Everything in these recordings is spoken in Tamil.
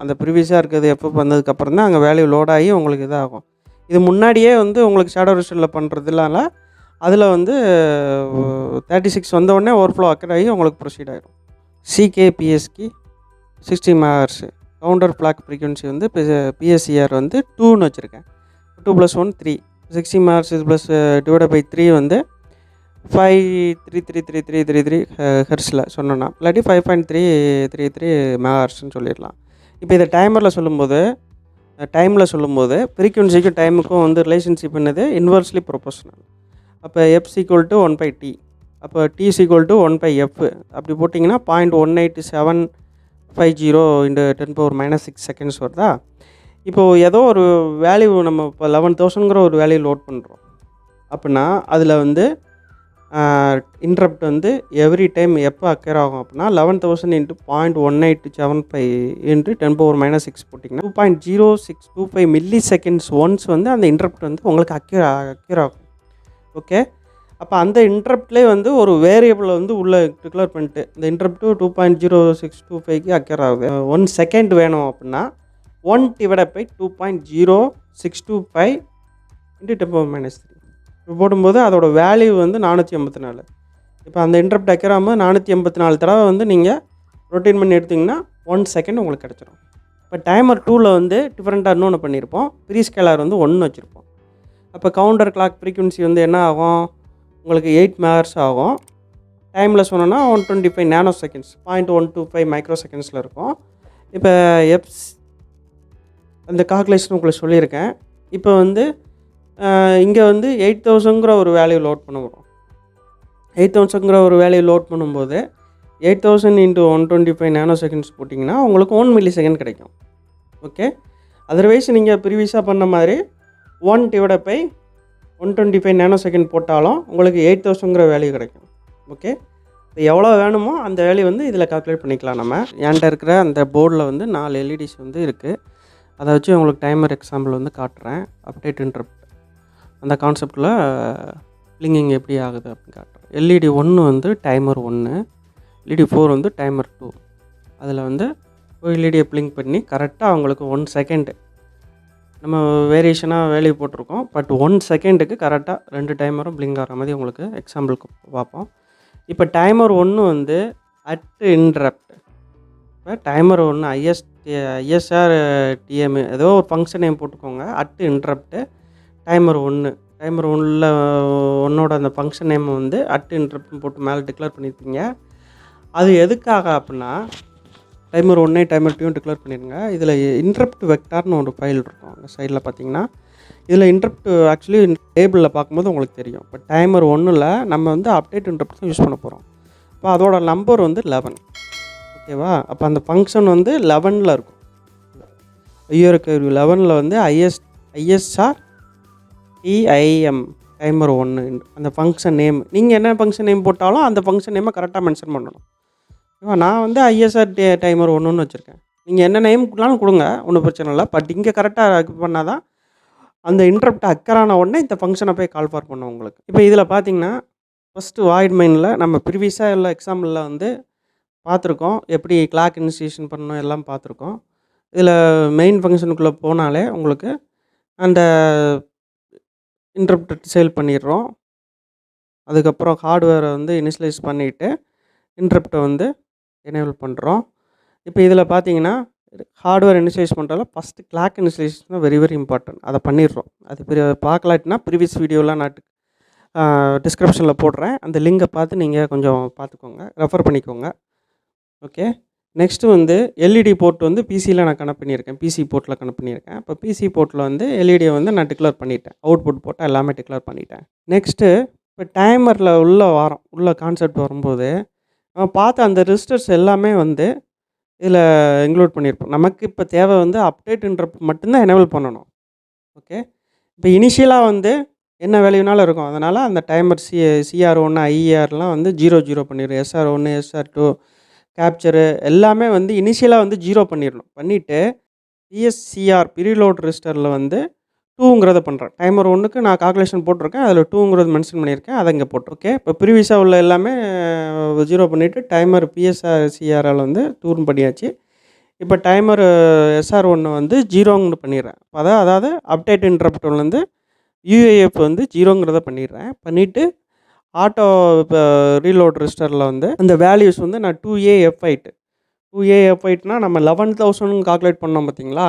அந்த ப்ரீவியஸாக இருக்கிறது எப்போ வந்ததுக்கப்புறம் தான் அங்கே வேல்யூ லோட் ஆகி உங்களுக்கு இதாகும். இது முன்னாடியே வந்து உங்களுக்கு ஷேடோ ரெஜிஸ்டரில் பண்ணுறதுனால அதில் வந்து 36 வந்தோடனே ஓவர்ஃப்ளோ அக்கர் ஆகி உங்களுக்கு ப்ரொசீட் ஆகிடும். சிகேபிஎஸ்கி 60 MHz கவுண்டர் ஃப்ளாக் ஃப்ரீக்வன்சி வந்து பிஎஸ்சிஆர் வந்து 2ன்னு வச்சுருக்கேன். 2 + 1 3 60 MHz ப்ளஸ் டிவைட் பை 3 வந்து 5333333 ஹெர்ட்ஸில் சொன்னோன்னா, இல்லாட்டி 5.333 MHzன்னு சொல்லிடலாம். இப்போ இதை டைமில் சொல்லும்போது ஃப்ரீக்வன்சிக்கும் டைமுக்கும் வந்து ரிலேஷன்ஷிப் என்னது இன்வெர்ஸ்லி ப்ரொபோஷனல். அப்போ f = 1/t, அப்போ t = 1/f அப்படி போட்டிங்கன்னா 0.18750 × 10⁻⁻6 செகண்ட்ஸ் வருதா. இப்போது ஏதோ ஒரு வேல்யூ நம்ம இப்போ 11,000ங்கிற ஒரு வேல்யூ லோட் பண்ணுறோம் அப்படின்னா அதில் வந்து இன்ட்ரப்ட் வந்து எவ்ரி டைம் எப்போ அக்கர் ஆகும் அப்படின்னா 11,000 × 0.1875 × 10⁻⁻6 போட்டிங்கன்னா 2.0625 மில்லி செகண்ட்ஸ் ஒன்ஸ் வந்து அந்த இன்ட்ரப்ட் வந்து உங்களுக்கு அக்கர் ஆகும். ஓகே, அப்போ அந்த இன்ட்ரப்ட்லேயே வந்து ஒரு வேரியபிளை வந்து உள்ளே டிக்ளேர் பண்ணிட்டு இந்த இன்ட்ரப்ட்டு 2.0625க்கு அக்கர் ஆகுது. 1 செகண்ட் வேணும் அப்படின்னா 1/2.2625 × 10⁻⁻3 இப்போ போடும்போது அதோட வேல்யூ வந்து 484. இப்போ அந்த இன்ட்ரப்ட் அக்கராமல் 484 தடவை வந்து நீங்கள் ரொட்டீன் பண்ணி எடுத்திங்கன்னா 1 செகண்ட் உங்களுக்கு கிடச்சிரும். இப்போ டைமர் 2ல் வந்து டிஃப்ரெண்ட்டாக இன்னொன்று பண்ணியிருப்போம். ப்ரீ ஸ்கேலர் வந்து 1 வச்சுருப்போம். அப்போ கவுண்டர் கிளாக் ஃப்ரீக்வன்சி வந்து என்ன ஆகும், உங்களுக்கு 8 MHz ஆகும். டைமில் சொன்னோன்னா 125 நேனோ செகண்ட்ஸ் 0.125 மைக்ரோ செகண்ட்ஸில் இருக்கும். இப்போ அந்த கால்குலேஷன் உங்களுக்கு சொல்லியிருக்கேன். இப்போ வந்து இங்கே வந்து 8,000ங்கிற ஒரு வேல்யூ லோட் பண்ணுவோம். 8,000ங்கிற ஒரு வேல்யூ லோட் பண்ணும்போது 8,000 × 125 நேனோ செகண்ட்ஸ் போட்டிங்கன்னா உங்களுக்கு 1 மில்லி செகண்ட் கிடைக்கும். ஓகே, அதர்வைஸ் நீங்கள் ப்ரீவியஸாக பண்ண மாதிரி 1/125 நேனோ செகண்ட் போட்டாலும் உங்களுக்கு 8,000ங்கிற வேல்யூ கிடைக்கும். ஓகே, இப்போ எவ்வளோ வேணுமோ அந்த வேல்யூ வந்து இதில் கால்குலேட் பண்ணிக்கலாம். நம்ம என்கிட்ட இருக்கிற அந்த போர்டில் வந்து 4 LEDs வந்து இருக்குது. அதை வச்சு உங்களுக்கு டைமர் எக்ஸாம்பிள் வந்து காட்டுறேன். அப்டேட் இன்ட்ரப்ட் அந்த கான்செப்டில் பிளிங்கிங் எப்படி ஆகுது அப்படின்னு காட்டுறேன். LED 1 வந்து டைமர் 1, LED 4 வந்து டைமர் 2. அதில் வந்து LEDயை பிளிங்க் பண்ணி கரெக்டாக அவங்களுக்கு 1 செகண்டு நம்ம வேரியேஷனாக வேல்யூ போட்டிருக்கோம். பட் 1 செகண்டுக்கு கரெக்டாக 2 டைமரும் பிளிங்க் ஆகிற மாதிரி உங்களுக்கு எக்ஸாம்பிளுக்கு பார்ப்போம். இப்போ டைமர் 1 வந்து அட் இன்ட்ரப்ட். இப்போ டைமர் 1 ISR TM ஏதோ ஒரு ஃபங்க்ஷன் நேம் போட்டுக்கோங்க. அட் இன்ட்ரப்ட்டு டைமர் 1 1ஓட அந்த ஃபங்க்ஷன் நேம் வந்து அட் இன்ட்ரப்ட்னு போட்டு மேலே டிக்ளேர் பண்ணியிருப்பீங்க. அது எதுக்காக அப்படின்னா டைமர் 1 டைமர் 2 டிக்ளேர் பண்ணிடுங்க. இதில் இன்ட்ரப்ட் வெக்டார்னு ஒரு ஃபைல் இருக்கும். அந்த சைடில் பார்த்தீங்கன்னா இதில் இன்ட்ரப்ட் ஆக்சுவலி டேபிளில் பார்க்கும்போது உங்களுக்கு தெரியும். இப்போ டைமர் 1ல் நம்ம வந்து அப்டேட் இன்ட்ரப்ட் தான் யூஸ் பண்ண போகிறோம். இப்போ அதோட நம்பர் வந்து 11. ஓகேவா, அப்போ அந்த ஃபங்க்ஷன் வந்து 11ல் இருக்கும். ஐயோருக்கு 11ல் வந்து ISR TIM டைமர் 1 அந்த ஃபங்க்ஷன் நேம். நீங்கள் என்ன ஃபங்க்ஷன் நேம் போட்டாலும் அந்த ஃபங்க்ஷன் நேமை கரெக்டாக மென்ஷன் பண்ணணும். ஓகேவா, நான் வந்து ISR டைமர் 1ன்னு வச்சுருக்கேன். நீங்கள் என்ன நேம் கொடுனாலும் கொடுங்க, ஒன்றும் பிரச்சனை இல்லை. பட் இங்கே கரெக்டாக இது பண்ணால் தான் அந்த இன்ட்ரப்ட் அக்கரான உடனே இந்த ஃபங்க்ஷனை போய் கால் ஃபார் பண்ணும் உங்களுக்கு. இப்போ இதில் பார்த்தீங்கன்னா ஃபஸ்ட்டு வாய்ட் மெயினில் நம்ம ப்ரீவியஸாக உள்ள எக்ஸாம்பிளில் வந்து பார்த்துருக்கோம். எப்படி கிளாக் இனிஷியேஷன் பண்ணணும் எல்லாம் பார்த்துருக்கோம். இதில் மெயின் ஃபங்க்ஷனுக்குள்ளே போனாலே உங்களுக்கு அந்த இன்ட்ரப்ட் டிசேபிள் பண்ணிடுறோம். அதுக்கப்புறம் ஹார்ட்வேரை வந்து இனிஷியலைஸ் பண்ணிவிட்டு இன்ட்ரப்ட்டை வந்து எனேபிள் பண்ணுறோம். இப்போ இதில் பார்த்தீங்கன்னா ஹார்ட்வேர் இனிஷியலைஸ் பண்ணுறதால ஃபஸ்ட்டு கிளாக் இனிஷியலைசேஷன் தான் வெரி இம்பார்ட்டன்ட். அதை பண்ணிடுறோம். அது பார்க்கலாட்டினா ப்ரீவியஸ் வீடியோலாம் நான் டிஸ்கிரிப்ஷனில் போடுறேன். அந்த லிங்கை பார்த்து நீங்கள் கொஞ்சம் பார்த்துக்கோங்க, ரெஃபர் பண்ணிக்கோங்க. ஓகே, நெக்ஸ்ட்டு வந்து LED போர்ட் வந்து பிசியில் நான் கனெக்ட் பண்ணியிருக்கேன். பிசி போர்ட்டில் கனெக்ட் பண்ணியிருக்கேன். இப்போ பிசி போர்ட்டில் வந்து எல்இடியை வந்து நான் டிக்ளேர் பண்ணிட்டேன். அவுட்புட் போட்டால் எல்லாமே டிக்ளேர் பண்ணிட்டேன். நெக்ஸ்ட்டு இப்போ டைமரில் உள்ள கான்செப்ட் வரும்போது நம்ம பார்த்த அந்த ரெஜிஸ்டர்ஸ் எல்லாமே வந்து இதில் இன்க்ளூட் பண்ணியிருப்போம். நமக்கு இப்போ தேவை வந்து அப்டேட் இன்ட்ரப்ட் மட்டும்தான் எனேபிள் பண்ணணும். ஓகே, இப்போ இனிஷியலாக வந்து என்ன வேல்யூனாலும் இருக்கும். அதனால் அந்த டைமர் CR1 IERலாம் வந்து 0 பண்ணிடும். SR1 SR2 கேப்சரு எல்லாமே வந்து இனிஷியலாக வந்து 0 பண்ணிடணும். பண்ணிவிட்டு PSCR ப்ரீலோட் ரெஜிஸ்டரில் வந்து 2ங்கிறத பண்ணுறேன். டைமர் 1க்கு நான் கால்குலேஷன் போட்டிருக்கேன். அதில் 2ங்கிறது மென்ஷன் பண்ணியிருக்கேன். அதை இங்கே போட்டு ஓகே. இப்போ ப்ரீவியஸாக உள்ள எல்லாமே 0 பண்ணிவிட்டு டைமர் PSCRL வந்து 2 பண்ணியாச்சு. இப்போ டைமர் SR1 வந்து 0ன்னு பண்ணிடுறேன். அதாவது அப்டேட் இன்டரப்ட்லேருந்து UAF வந்து 0ங்கிறத பண்ணிடுறேன். பண்ணிவிட்டு ஆட்டோ இப்போ ரீலோட் ரெஜிஸ்டரில் வந்து அந்த வேல்யூஸ் வந்து நான் 2AF8 2AF8னா நம்ம 11,000 கால்குலேட் பண்ணோம் பார்த்தீங்களா,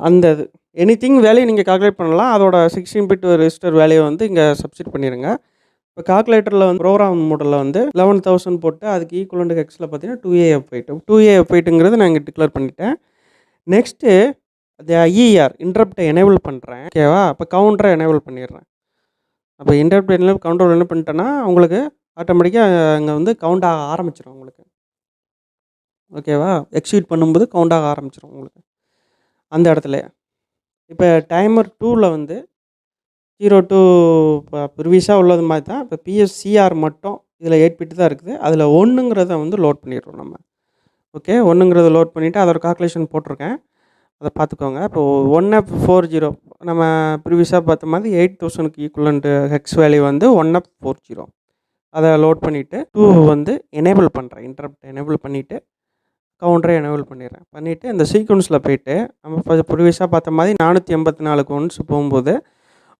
அந்த இது எனிதிங் வேல்யூ நீங்கள் கால்குலேட் பண்ணலாம். அதோட 16 பிட் ரெஜிஸ்டர் வேல்யூ வந்து இங்கே சப்ஸ்டிட் பண்ணிடுங்க. இப்போ கால்குலேட்டரில் வந்து ப்ரோக்ராம் மோடில் வந்து 11,000 போட்டு அதுக்கு ஈக்குவலண்ட் ஹெக்ஸில் பார்த்தீங்கன்னா 2AF8ங்கிறது நான் இங்கே டிக்ளேர் பண்ணிட்டேன். நெக்ஸ்ட்டு அது IER இன்டரப்டை எனேபிள் பண்ணுறேன். ஓகேவா? அப்போ கவுண்டரை எனேபிள் பண்ணிடுறேன். அப்போ இன்டரப்ட் எனேபிள் கவுண்டர் என்ன பண்ணிட்டேன்னா உங்களுக்கு ஆட்டோமேட்டிக்காக அங்கே வந்து கவுண்ட் ஆக ஆரம்பிச்சிடும் உங்களுக்கு. ஓகேவா? எக்ஸிக்யூட் பண்ணும்போது கவுண்ட் ஆக ஆரம்பிச்சிடும் உங்களுக்கு அந்த இடத்துல. இப்போ டைமர் 2ல் வந்து 0 to இப்போ ப்ரீவியஸாக உள்ளது மாதிரி தான். இப்போ PSCR மட்டும் இதில் 8 பிட் தான் இருக்குது. அதில் 1ங்கிறத வந்து லோட் பண்ணிடுறோம் நம்ம. ஓகே, 1ங்கிறத லோட் பண்ணிவிட்டு அதோட கால்குலேஷன் போட்டிருக்கேன், அதை பார்த்துக்கோங்க. இப்போ 1F40 நம்ம ப்ரீவியஸாக பார்த்த மாதிரி 8,000க்கு ஈக்குவலண்ட் ஹெக்ஸ் வேல்யூ வந்து 1F40 அதை லோட் பண்ணிவிட்டு 2 வந்து எனேபிள் பண்ணுறேன். இன்டரப்ட் எனேபிள் பண்ணிவிட்டு கவுண்டரை எனேபிள் பண்ணிடுறேன். பண்ணிவிட்டு இந்த சீக்வன்ஸில் போய்ட்டு நம்ம ப்ரீவியஸாக பார்த்த மாதிரி 484க்கு ஒன்ஸ் போகும்போது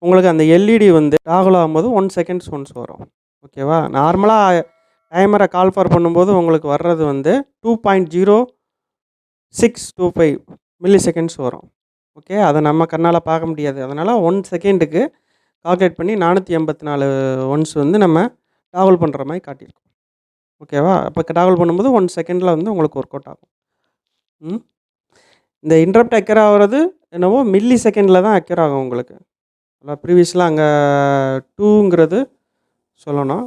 உங்களுக்கு அந்த LED வந்து டாகல் ஆகும்போது 1 செகண்ட்ஸ் ஒன்ஸ் வரும். ஓகேவா? நார்மலாக டைமரை கால் ஃபார் பண்ணும்போது உங்களுக்கு வர்றது வந்து 2.0625 மில்லி செகண்ட்ஸ் வரும். ஓகே, அதை நம்ம கண்ணால் பார்க்க முடியாது. அதனால் 1 செகண்டுக்கு கால்குலேட் பண்ணி 484 ஒன்ஸ் வந்து நம்ம டாகல் பண்ணுற மாதிரி காட்டியிருக்கோம். ஓகேவா? அப்போ டாகல் பண்ணும்போது 1 செகண்டில் வந்து உங்களுக்கு ஒர்க் அவுட் ஆகும். இந்த இன்டரப்ட் அக்யூர் ஆகிறது என்னவோ மில்லி செகண்டில் தான் அக்யூர் ஆகும் உங்களுக்கு. ப்ரீவியஸில் அங்கே 2ங்கிறது சொல்லணும்,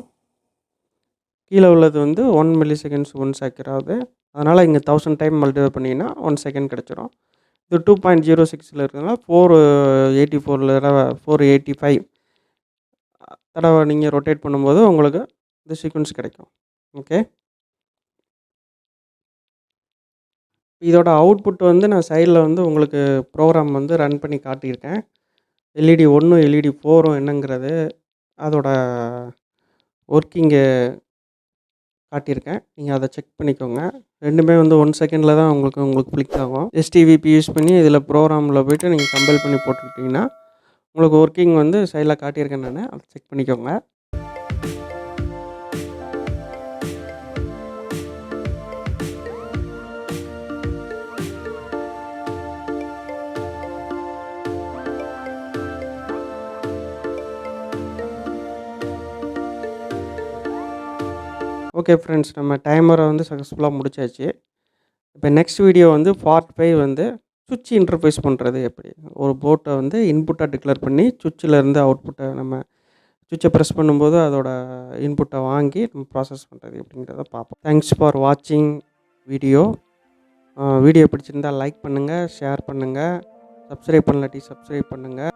கீழே உள்ளது வந்து 1 மில்லி செகண்ட்ஸ் ஒன்ஸ் அக்யூர் ஆகுது. அதனால் இங்கே 1000 டைம் மல்டிப்ளை பண்ணிங்கன்னா 1 செகண்ட் கிடச்சிரும். இது 2.06ல் இருக்கிறதுனால 485 தடவை நீங்கள் ரொட்டேட் பண்ணும்போது உங்களுக்கு இந்த சீக்வன்ஸ் கிடைக்கும். ஓகே, இதோட அவுட்புட் வந்து நான் சைடில் வந்து உங்களுக்கு ப்ரோக்ராம் வந்து ரன் பண்ணி காட்டியிருக்கேன். LED 1 LED 4 என்னங்கிறது அதோட ஒர்க்கிங்கு காட்டியிருக்கேன். நீங்கள் அதை செக் பண்ணிக்கோங்க. ரெண்டுமே வந்து 1 செகண்டில் தான் உங்களுக்கு கிளிக் ஆகும். STVP யூஸ் பண்ணி இதில் ப்ரோக்ராமில் போய்ட்டு நீங்கள் கம்பைல் பண்ணி போட்டுக்கிட்டிங்கன்னா உங்களுக்கு ஒர்க்கிங் வந்து சைடில் காட்டியிருக்கேன் நான். அதை செக் பண்ணிக்கோங்க. ஓகே ஃப்ரெண்ட்ஸ், நம்ம டைமரை வந்து சக்ஸஸ்ஃபுல்லாக முடிச்சாச்சு. இப்போ நெக்ஸ்ட் வீடியோ வந்து பார்ட் 5 வந்து சுவிட்ச் இன்டர்ஃபேஸ் பண்ணுறது எப்படி. ஒரு போர்ட்டை வந்து இன்புட்டாக டிக்ளேர் பண்ணி சுவிட்சிலேருந்து அவுட்புட்டை நம்ம சுவிட்சை ப்ரெஸ் பண்ணும்போது அதோட இன்புட்டை வாங்கி நம்ம ப்ராசஸ் பண்ணுறது எப்படிங்கிறத பார்ப்போம். தேங்க்ஸ் ஃபார் வாட்சிங் வீடியோ. வீடியோ பிடிச்சிருந்தால் லைக் பண்ணுங்கள், ஷேர் பண்ணுங்கள், சப்ஸ்கிரைப் பண்ணலாட்டி சப்ஸ்கிரைப் பண்ணுங்கள்.